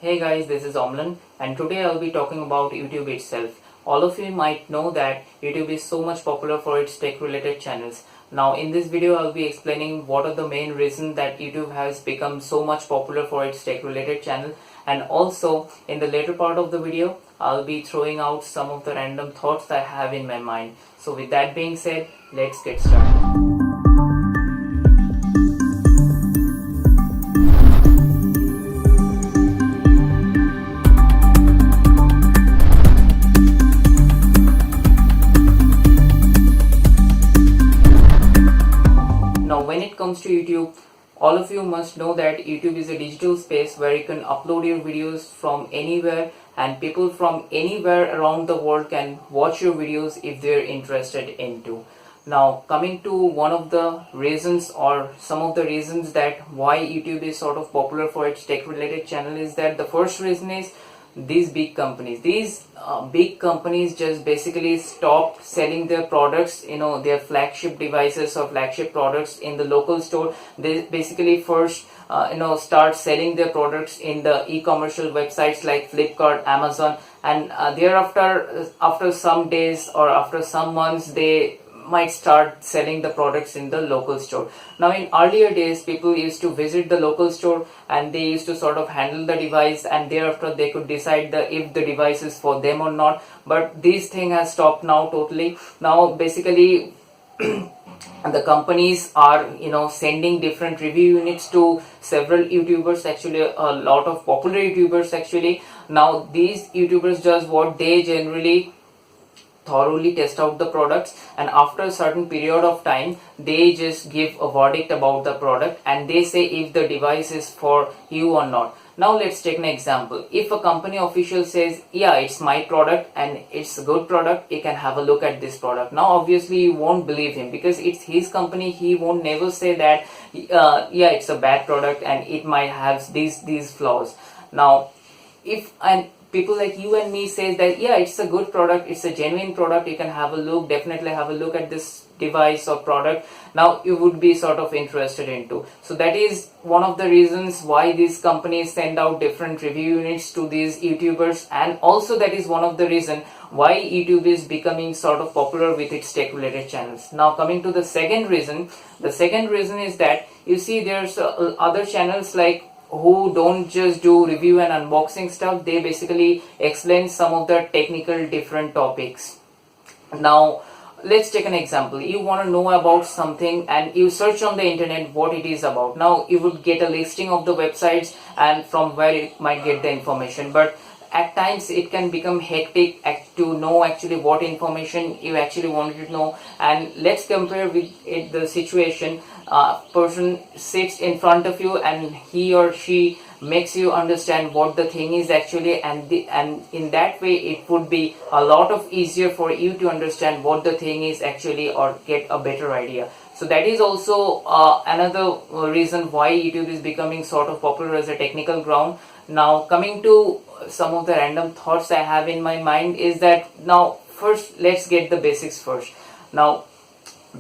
Hey guys, this is Omlan and today I'll be talking about YouTube itself. All of you might know that YouTube is so much popular for its tech related channels. Now in this video I'll be explaining what are the main reasons that YouTube has become so much popular for its tech related channel, and also in the later part of the video I'll be throwing out some of the random thoughts I have in my mind. So with that being said, let's get started. Now when it comes to YouTube, all of you must know that YouTube is a digital space where you can upload your videos from anywhere and people from anywhere around the world can watch your videos if they're interested into. Now coming to one of the reasons or some of the reasons that why YouTube is sort of popular for its tech related channel is that the first reason is these big companies just basically stopped selling their products, their flagship devices or flagship products in the local store. They basically first start selling their products in the e-commercial websites like Flipkart, Amazon, and thereafter after some days or after some months they might start selling the products in the local store. Now in earlier days people used to visit the local store and they used to sort of handle the device, and thereafter they could decide if the device is for them or not. But this thing has stopped now totally. Now basically the companies are sending different review units to several YouTubers, actually a lot of popular YouTubers actually. Now these YouTubers does what they generally thoroughly test out the products, and after a certain period of time they just give a verdict about the product and they say if the device is for you or not. Now let's take an example. If a company official says, yeah, it's my product and it's a good product, you can have a look at this product. Now obviously you won't believe him because it's his company. He won't never say that yeah, it's a bad product and it might have these flaws. Now if people like you and me says that yeah, it's a good product, it's a genuine product, you can have a look, definitely have a look at this device or product, now you would be sort of interested into. So that is one of the reasons why these companies send out different review units to these YouTubers, and also that is one of the reason why YouTube is becoming sort of popular with its tech related channels. Now coming to the second reason is that you see there's other channels like who don't just do review and unboxing stuff, they basically explain some of the technical different topics. Now let's take an example. You want to know about something and you search on the internet what it is about. Now you would get a listing of the websites and from where you might get the information, but at times it can become hectic to know actually what information you actually wanted to know. And let's compare with it, the situation. Person sits in front of you and he or she makes you understand what the thing is actually, and in that way it would be a lot of easier for you to understand what the thing is actually or get a better idea. So that is also another reason why YouTube is becoming sort of popular as a technical ground. Now coming to some of the random thoughts I have in my mind is that, now first let's get the basics first. Now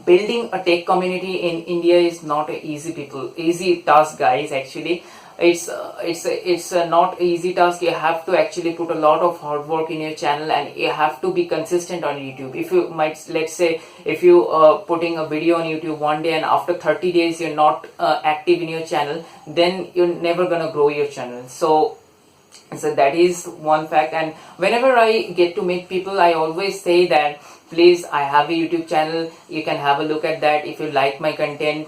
building a tech community in India is not an easy task, guys. Actually, it's a not easy task. You have to actually put a lot of hard work in your channel, and you have to be consistent on YouTube. If you might, let's say, if you putting a video on YouTube one day and after 30 days you're not active in your channel, then you're never gonna grow your channel. So that is one fact. And whenever I get to meet people, I always say that please, I have a YouTube channel, you can have a look at that. If you like my content,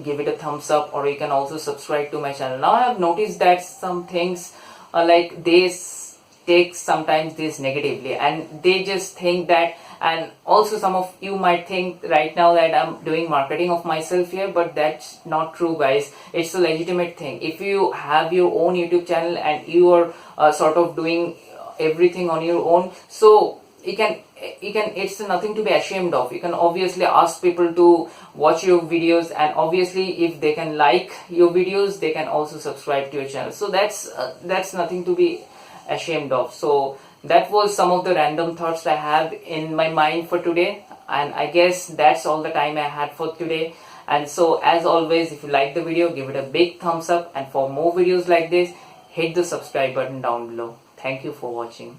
give it a thumbs up, or you can also subscribe to my channel. Now I have noticed that some things like this take sometimes this negatively, and they just think that, and also some of you might think right now that I'm doing marketing of myself here, but that's not true, guys. It's a legitimate thing. If you have your own YouTube channel and you are sort of doing everything on your own, so you can it's nothing to be ashamed of. You can obviously ask people to watch your videos, and obviously if they can like your videos, they can also subscribe to your channel. So that's nothing to be ashamed of. So that was some of the random thoughts I have in my mind for today, and I guess that's all the time I had for today. And so as always, if you like the video, give it a big thumbs up, and for more videos like this, hit the subscribe button down below. Thank you for watching.